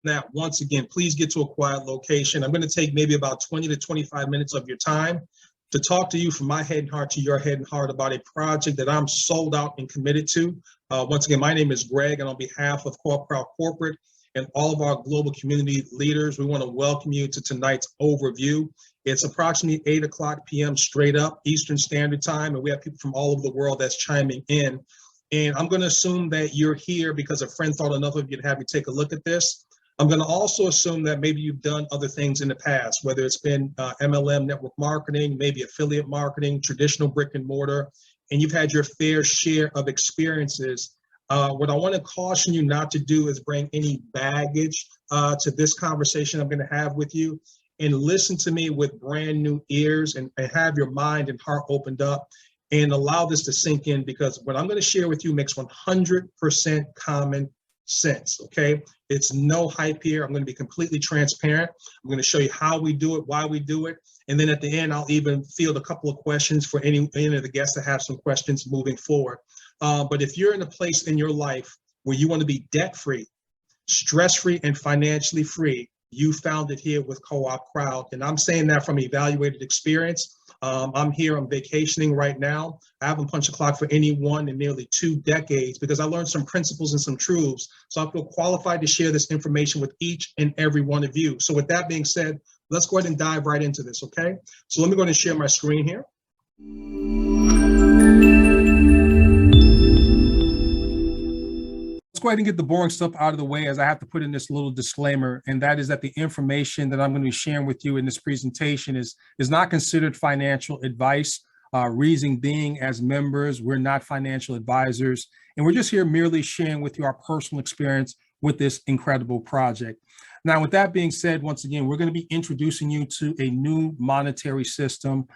that, once again, please get to a quiet location. I'm going to take maybe about 20 to 25 minutes of your time to talk to you from my head and heart to your head and heart about a project that I'm sold out and committed to. Once again, my name is Greg, and on behalf of Co-op Crowd Corporate and all of our global community leaders, we want to welcome you to tonight's overview. It's approximately 8 o'clock p.m. straight up Eastern Standard Time, and we have people from all over the world that's chiming in. And I'm going to assume that you're here because a friend thought enough of you to have you take a look at this. I'm going to also assume that maybe you've done other things in the past, whether it's been MLM network marketing, maybe affiliate marketing, traditional brick and mortar, and you've had your fair share of experiences. What I want to caution you not to do is bring any baggage to this conversation I'm going to have with you, and listen to me with brand new ears and have your mind and heart opened up and allow this to sink in, because what I'm going to share with you makes 100% common sense, okay? It's no hype here. I'm going to be completely transparent. I'm going to show you how we do it, why we do it, and then at the end, I'll even field a couple of questions for any of the guests that have some questions moving forward. But if you're in a place in your life where you want to be debt-free, stress-free, and financially free, you found it here with Co-op Crowd. And I'm saying that from evaluated experience. I'm here, I'm vacationing right now. I haven't punched a clock for anyone in nearly 2 decades because I learned some principles and some truths. So I feel qualified to share this information with each and every one of you. So with that being said, let's go ahead and dive right into this, okay? So let me go ahead and share my screen here. Let's go ahead and get the boring stuff out of the way, as I have to put in this little disclaimer, and that is that the information that I'm going to be sharing with you in this presentation is not considered financial advice. Reason being, as members, we're not financial advisors, and we're just here merely sharing with you our personal experience with this incredible project. Now, with that being said, once again, we're going to be introducing you to a new monetary system.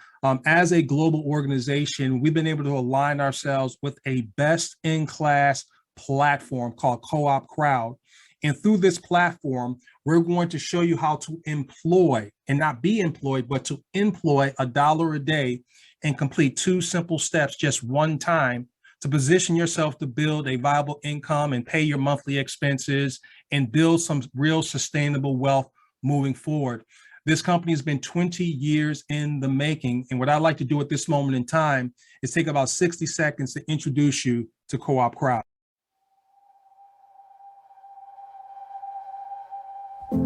As a global organization, we've been able to align ourselves with a best-in-class platform called Co-op Crowd. And through this platform, we're going to show you how to employ, and not be employed, but to employ $1 a day and complete 2 simple steps just one time to position yourself to build a viable income and pay your monthly expenses and build some real sustainable wealth moving forward. This company has been 20 years in the making. And what I'd like to do at this moment in time is take about 60 seconds to introduce you to Co-op Crowd.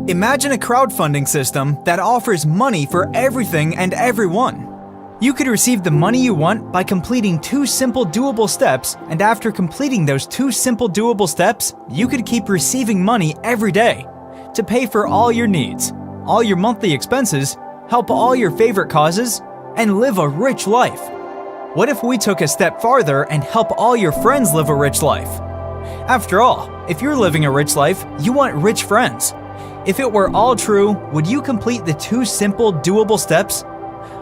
Imagine a crowdfunding system that offers money for everything and everyone. You could receive the money you want by completing 2 simple doable steps, and after completing those 2 simple doable steps, you could keep receiving money every day to pay for all your needs, all your monthly expenses, help all your favorite causes, and live a rich life. What if we took a step farther and help all your friends live a rich life? After all, if you're living a rich life, you want rich friends. If it were all true, would you complete the 2 simple, doable steps?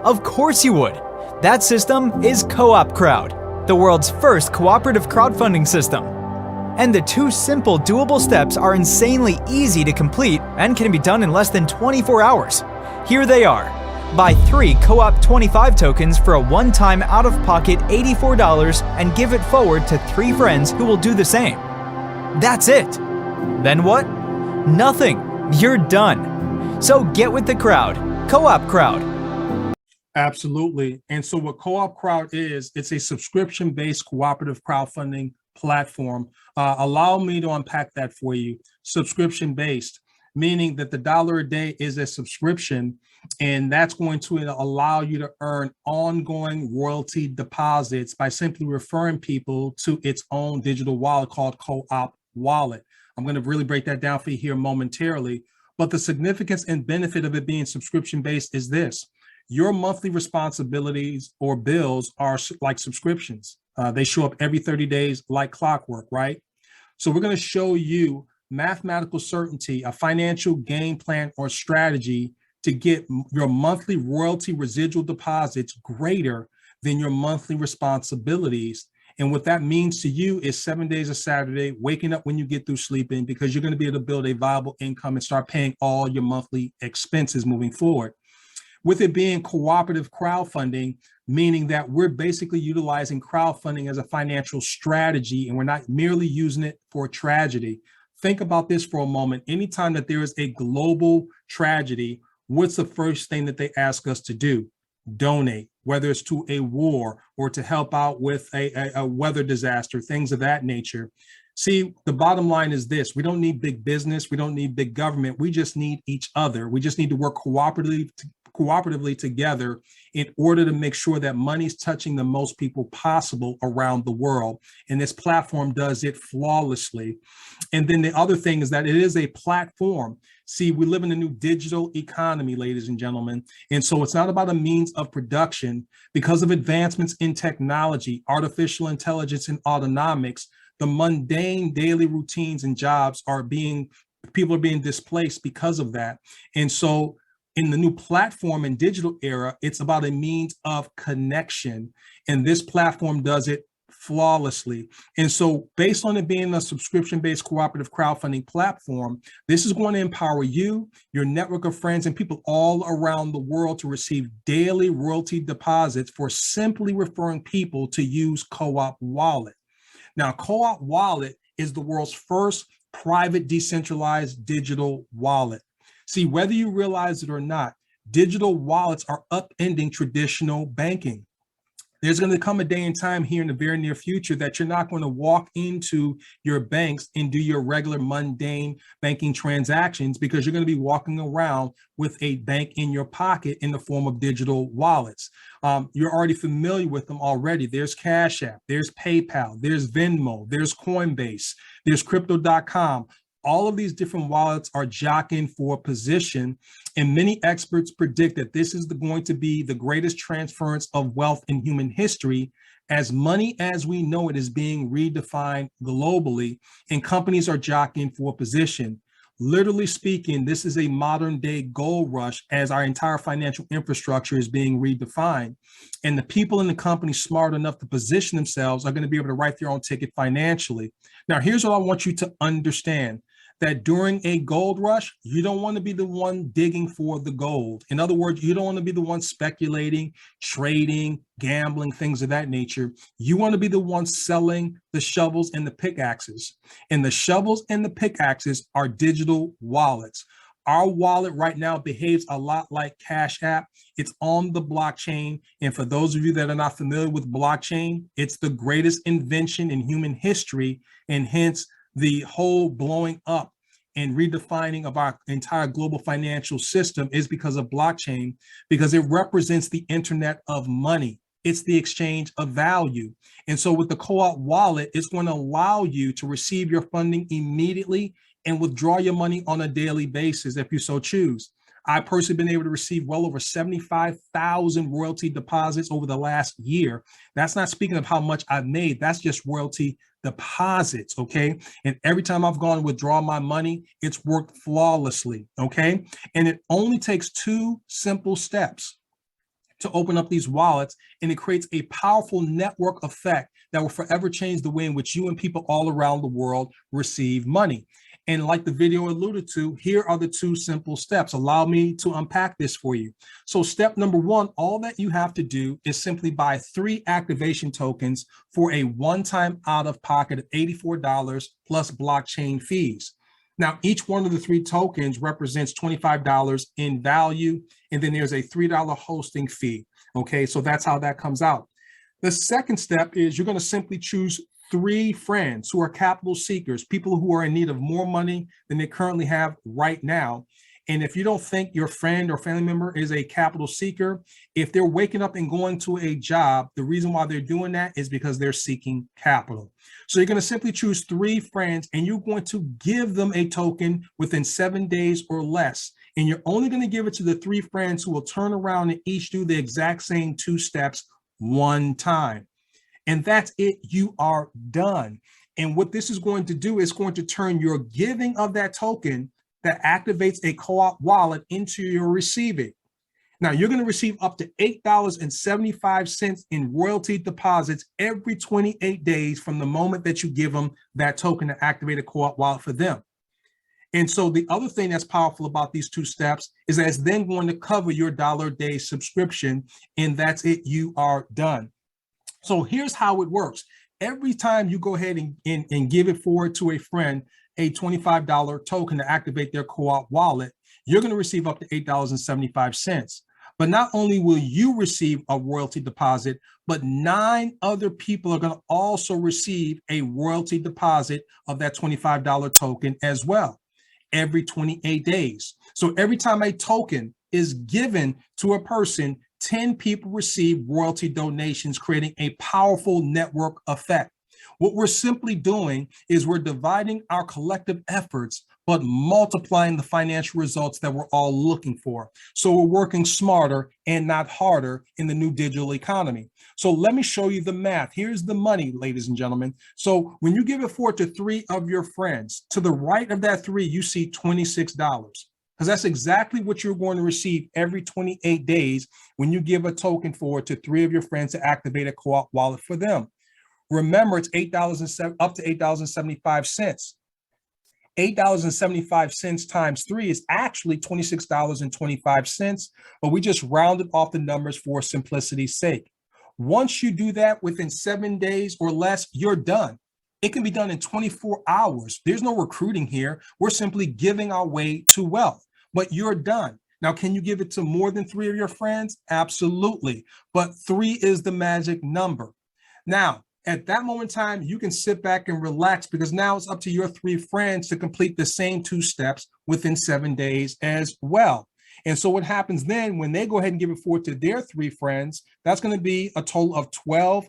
Of course you would. That system is Co-op Crowd, the world's first cooperative crowdfunding system. And the 2 simple, doable steps are insanely easy to complete and can be done in less than 24 hours. Here they are. Buy 3 Co-op 25 tokens for a one-time out-of-pocket $84 and give it forward to 3 friends who will do the same. That's it. Then what? Nothing. You're done. So get with the crowd. Co-op Crowd. Absolutely. And so what Co-op Crowd is, it's a subscription-based cooperative crowdfunding platform. Allow me to unpack that for you. Subscription-based, meaning that the $1 a day is a subscription, and that's going to allow you to earn ongoing royalty deposits by simply referring people to its own digital wallet called Co-op Wallet. I'm going to really break that down for you here momentarily, but the significance and benefit of it being subscription-based is this. Your monthly responsibilities or bills are like subscriptions. They show up every 30 days like clockwork, right? So we're going to show you mathematical certainty, a financial game plan or strategy to get your monthly royalty residual deposits greater than your monthly responsibilities. And what that means to you is 7 days of Saturday, waking up when you get through sleeping, because you're going to be able to build a viable income and start paying all your monthly expenses moving forward. With it being cooperative crowdfunding, meaning that we're basically utilizing crowdfunding as a financial strategy, and we're not merely using it for tragedy. Think about this for a moment. Anytime that there is a global tragedy, what's the first thing that they ask us to do? Donate, whether it's to a war or to help out with a weather disaster, things of that nature. See, the bottom line is this: we don't need big business, we don't need big government, we just need each other. We just need to work cooperatively together in order to make sure that money's touching the most people possible around the world. And this platform does it flawlessly. And then the other thing is that it is a platform. See, we live in a new digital economy, ladies and gentlemen. And so it's not about a means of production. Because of advancements in technology, artificial intelligence, and autonomics, the mundane daily routines and jobs people are being displaced because of that. And so in the new platform and digital era, it's about a means of connection. And this platform does it flawlessly. And so based on it being a subscription-based cooperative crowdfunding platform, this is going to empower you, your network of friends, and people all around the world to receive daily royalty deposits for simply referring people to use Co-op Wallet. Now, Co-op Wallet is the world's first private decentralized digital wallet. See, whether you realize it or not, digital wallets are upending traditional banking. There's going to come a day and time here in the very near future that you're not going to walk into your banks and do your regular mundane banking transactions, because you're going to be walking around with a bank in your pocket in the form of digital wallets. You're already familiar with them already. There's Cash App, there's PayPal, there's Venmo, there's Coinbase, there's Crypto.com. All of these different wallets are jockeying for position, and many experts predict that this is going to be the greatest transference of wealth in human history, as money as we know it is being redefined globally, and companies are jockeying for position. Literally speaking, this is a modern day gold rush as our entire financial infrastructure is being redefined. And the people in the company smart enough to position themselves are going to be able to write their own ticket financially. Now, here's what I want you to understand: that during a gold rush, you don't want to be the one digging for the gold. In other words, you don't want to be the one speculating, trading, gambling, things of that nature. You want to be the one selling the shovels and the pickaxes. And the shovels and the pickaxes are digital wallets. Our wallet right now behaves a lot like Cash App. It's on the blockchain. And for those of you that are not familiar with blockchain, it's the greatest invention in human history, and hence the whole blowing up and redefining of our entire global financial system is because of blockchain, because it represents the internet of money. It's the exchange of value. And so with the Co-op Wallet, it's going to allow you to receive your funding immediately and withdraw your money on a daily basis if you so choose. I've personally been able to receive well over 75,000 royalty deposits over the last year. That's not speaking of how much I've made. That's just royalty deposits, okay? And every time I've gone to withdraw my money, it's worked flawlessly, okay? And it only takes 2 simple steps to open up these wallets, and it creates a powerful network effect that will forever change the way in which you and people all around the world receive money. And like the video alluded to, here are the 2 simple steps. Allow me to unpack this for you. So step number 1, all that you have to do is simply buy 3 activation tokens for a one-time out-of-pocket of $84 plus blockchain fees. Now, each one of the 3 tokens represents $25 in value, and then there's a $3 hosting fee. Okay, so that's how that comes out. The second step is you're going to simply choose 3 friends who are capital seekers, people who are in need of more money than they currently have right now. And if you don't think your friend or family member is a capital seeker, if they're waking up and going to a job, the reason why they're doing that is because they're seeking capital. So you're going to simply choose 3 friends, and you're going to give them a token within 7 days or less. And you're only going to give it to the 3 friends who will turn around and each do the exact same 2 steps one time. And that's it. You are done. And what this is going to do is going to turn your giving of that token that activates a Co-op wallet into your receiving. Now, you're going to receive up to $8.75 in royalty deposits every 28 days from the moment that you give them that token to activate a Co-op wallet for them. And so the other thing that's powerful about these 2 steps is that it's then going to cover your $1 subscription, and that's it. You are done. So here's how it works. Every time you go ahead and give it forward to a friend, a $25 token to activate their co-op wallet, you're going to receive up to $8.75. But not only will you receive a royalty deposit, but 9 other people are going to also receive a royalty deposit of that $25 token as well every 28 days. So every time a token is given to a person, 10 people receive royalty donations, creating a powerful network effect. What we're simply doing is we're dividing our collective efforts, but multiplying the financial results that we're all looking for. So we're working smarter and not harder in the new digital economy. So let me show you the math. Here's the money, ladies and gentlemen. So when you give it forward to 3 of your friends, to the right of that 3, you see $26. Because that's exactly what you're going to receive every 28 days when you give a token forward to 3 of your friends to activate a co-op wallet for them. Remember, it's $8 up to $8.75. $8.75 times 3 is actually $26.25, but we just rounded off the numbers for simplicity's sake. Once you do that within 7 days or less, you're done. It can be done in 24 hours. There's no recruiting here. We're simply giving our way to wealth, but you're done. Now, can you give it to more than 3 of your friends? Absolutely. But 3 is the magic number. Now, at that moment in time, you can sit back and relax because now it's up to your 3 friends to complete the same 2 steps within 7 days as well. And so what happens then when they go ahead and give it forward to their 3 friends, that's going to be a total of 12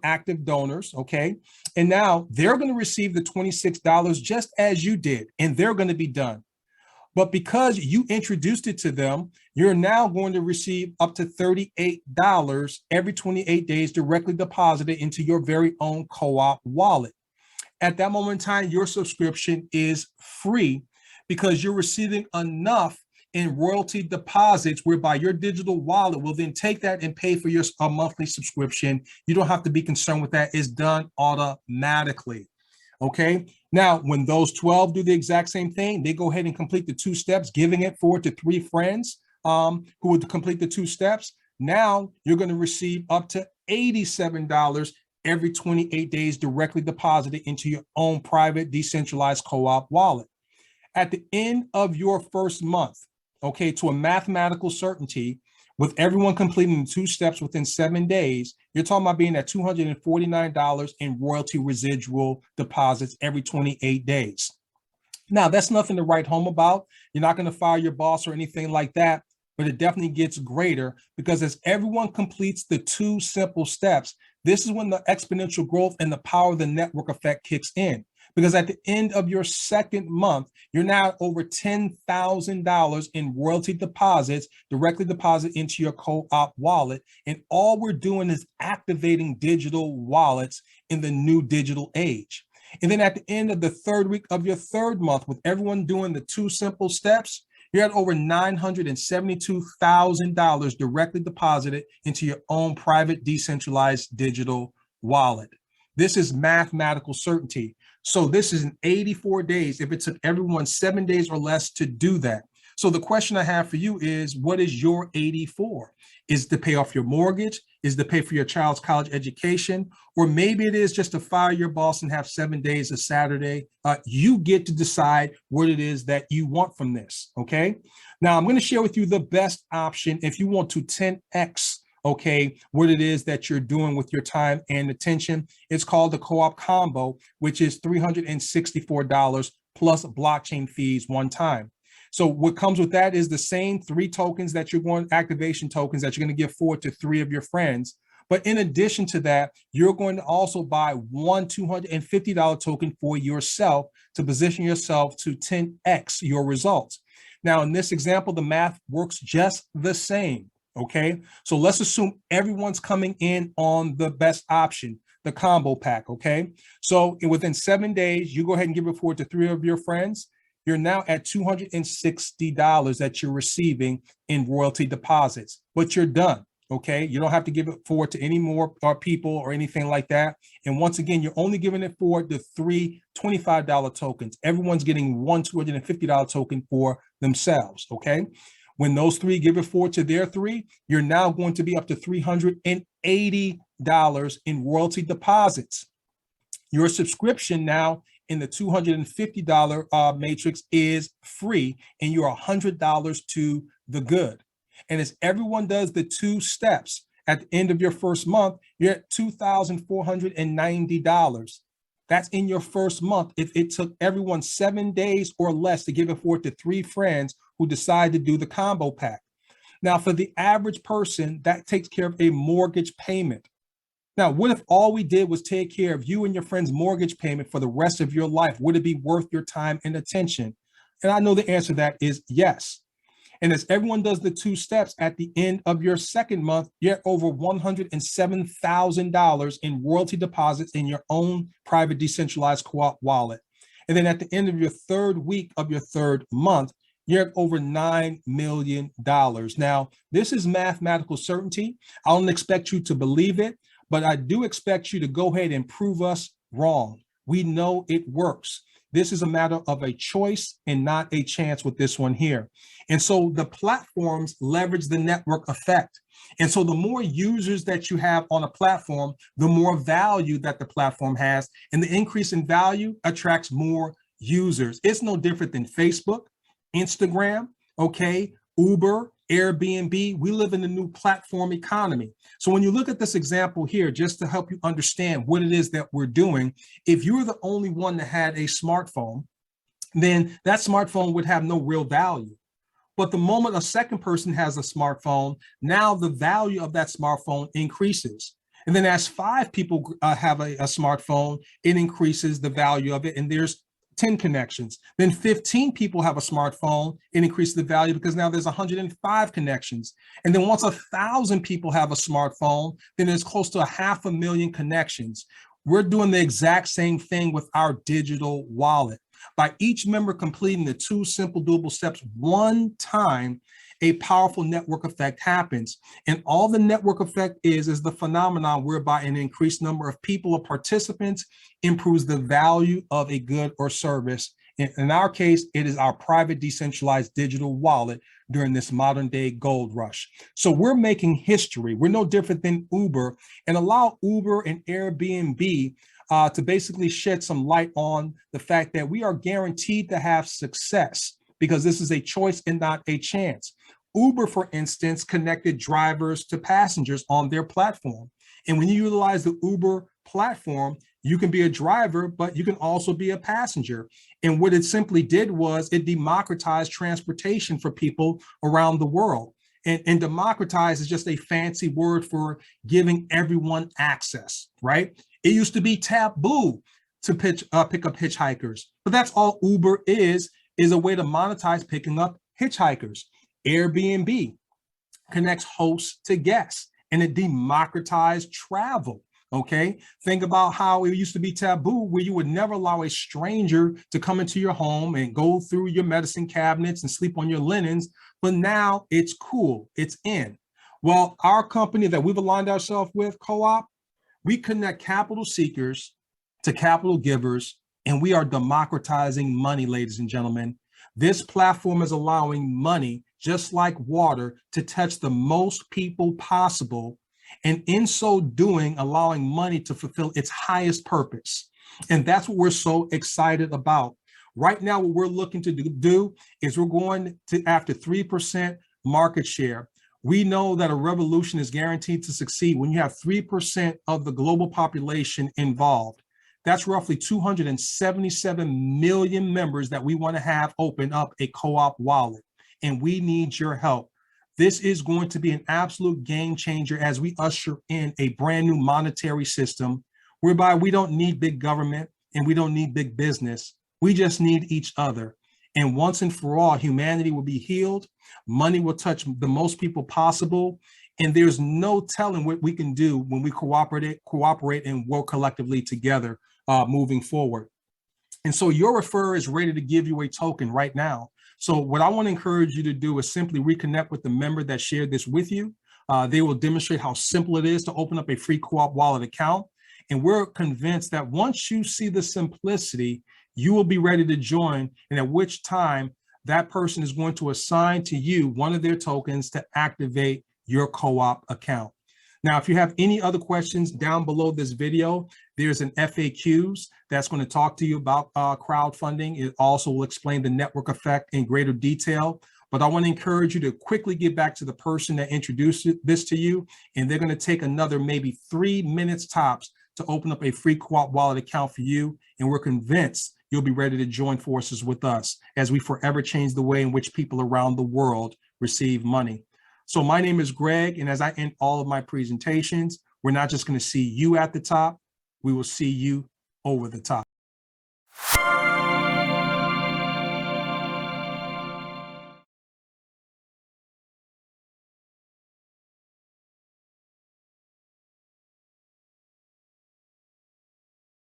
active donors, okay? And now they're going to receive the $26 just as you did, and they're going to be done. But because you introduced it to them, you're now going to receive up to $38 every 28 days directly deposited into your very own co-op wallet. At that moment in time, your subscription is free because you're receiving enough in royalty deposits whereby your digital wallet will then take that and pay for your monthly subscription. You don't have to be concerned with that. It's done automatically. Okay. Now, when those 12 do the exact same thing, they go ahead and complete the 2 steps, giving it forward to 3 friends who would complete the 2 steps. Now you're going to receive up to $87 every 28 days directly deposited into your own private decentralized co-op wallet. At the end of your first month, okay, to a mathematical certainty, with everyone completing the 2 steps within 7 days, you're talking about being at $249 in royalty residual deposits every 28 days. Now, that's nothing to write home about. You're not going to fire your boss or anything like that, but it definitely gets greater because as everyone completes the 2 simple steps, this is when the exponential growth and the power of the network effect kicks in. Because at the end of your second month, you're now at over $10,000 in royalty deposits directly deposited into your co-op wallet. And all we're doing is activating digital wallets in the new digital age. And then at the end of the 3rd week of your 3rd month, with everyone doing the 2 simple steps, you're at over $972,000 directly deposited into your own private decentralized digital wallet. This is mathematical certainty. So this is in 84 days if it took everyone 7 days or less to do that. So the question I have for you is, what is your 84? Is it to pay off your mortgage? Is it to pay for your child's college education? Or maybe it is just to fire your boss and have 7 days of Saturday. You get to decide what it is that you want from this, okay? Now, I'm going to share with you the best option if you want to 10x okay, what it is that you're doing with your time and attention. It's called the co-op combo, which is $364 plus blockchain fees one time. So what comes with that is the same 3 tokens that you're going, activation tokens that you're going to give forward to 3 of your friends. But in addition to that, you're going to also buy one $250 token for yourself to position yourself to 10x your results. Now, in this example, the math works just the same. Okay, so let's assume everyone's coming in on the best option, the combo pack. Okay, so within 7 days, you go ahead and give it forward to 3 of your friends. You're now at $260 that you're receiving in royalty deposits, but you're done. Okay, you don't have to give it forward to any more people or anything like that. And once again, you're only giving it forward to 3 $25 tokens. Everyone's getting one $250 token for themselves. Okay. When those 3 give it forward to their 3, you're now going to be up to $380 in royalty deposits. Your subscription now and the $250 matrix is free, and you're $100 to the good. And as everyone does the 2 steps at the end of your first month, you're at $2,490. That's in your first month. If it took everyone 7 days or less to give it forward to 3 friends who decide to do the combo pack. Now, for the average person, that takes care of a mortgage payment. Now, what if all we did was take care of you and your friend's mortgage payment for the rest of your life? Would it be worth your time and attention? And I know the answer to that is yes. And as everyone does the 2 steps at the end of your second month, you're at over $107,000 in royalty deposits in your own private decentralized co-op wallet. And then at the end of your 3rd week of your 3rd month, you're at over $9 million. Now, this is mathematical certainty. I don't expect you to believe it, but I do expect you to go ahead and prove us wrong. We know it works. This is a matter of a choice and not a chance with this one here. And so the platforms leverage the network effect. And so the more users that you have on a platform, the more value that the platform has. And the increase in value attracts more users. It's no different than Facebook, Instagram, okay, Uber, Airbnb. We live in the new platform economy. So when you look at this example here, just to help you understand what it is that we're doing, if you're the only one that had a smartphone, then that smartphone would have no real value. But the moment a second person has a smartphone, now the value of that smartphone increases. And then as 5 people have a smartphone, it increases the value of it. And there's 10 connections. Then 15 people have a smartphone, it increases the value because now there's 105 connections. And then once 1,000 people have a smartphone, then there's close to 500,000 connections. We're doing the exact same thing with our digital wallet. By each member completing the 2 simple doable steps one time, a powerful network effect happens. And all the network effect is the phenomenon whereby an increased number of people or participants improves the value of a good or service. In our case, it is our private decentralized digital wallet during this modern day gold rush. So we're making history. We're no different than Uber, and allow Uber and Airbnb to basically shed some light on the fact that we are guaranteed to have success because this is a choice and not a chance. Uber, for instance, connected drivers to passengers on their platform. And when you utilize the Uber platform, you can be a driver, but you can also be a passenger. And what it simply did was it democratized transportation for people around the world. And democratize is just a fancy word for giving everyone access, right? It used to be taboo to pick up hitchhikers, but that's all Uber is a way to monetize picking up hitchhikers. Airbnb connects hosts to guests, and it democratized travel. Okay, think about how it used to be taboo where you would never allow a stranger to come into your home and go through your medicine cabinets and sleep on your linens, but now it's cool, it's in. Well, our company that we've aligned ourselves with, Co-op, we connect capital seekers to capital givers, and we are democratizing money, ladies and gentlemen. This platform is allowing money, just like water, to touch the most people possible, and in so doing, allowing money to fulfill its highest purpose. And that's what we're so excited about. Right now, what we're looking to do is we're going to after 3% market share. We know that a revolution is guaranteed to succeed when you have 3% of the global population involved. That's roughly 277 million members that we want to have open up a co-op wallet. And we need your help. This is going to be an absolute game changer as we usher in a brand new monetary system whereby we don't need big government and we don't need big business. We just need each other. And once and for all, humanity will be healed. Money will touch the most people possible. And there's no telling what we can do when we cooperate and work collectively together moving forward. And so your referrer is ready to give you a token right now. So what I want to encourage you to do is simply reconnect with the member that shared this with you. They will demonstrate how simple it is to open up a free co-op wallet account. And we're convinced that once you see the simplicity, you will be ready to join, and at which time that person is going to assign to you one of their tokens to activate your co-op account. Now, if you have any other questions down below this video, there's an FAQs that's going to talk to you about crowdfunding. It also will explain the network effect in greater detail. But I want to encourage you to quickly get back to the person that introduced this to you, and they're going to take another maybe 3 minutes tops to open up a free Co-op wallet account for you. And we're convinced you'll be ready to join forces with us as we forever change the way in which people around the world receive money. So my name is Greg, and as I end all of my presentations, we're not just going to see you at the top, we will see you over the top.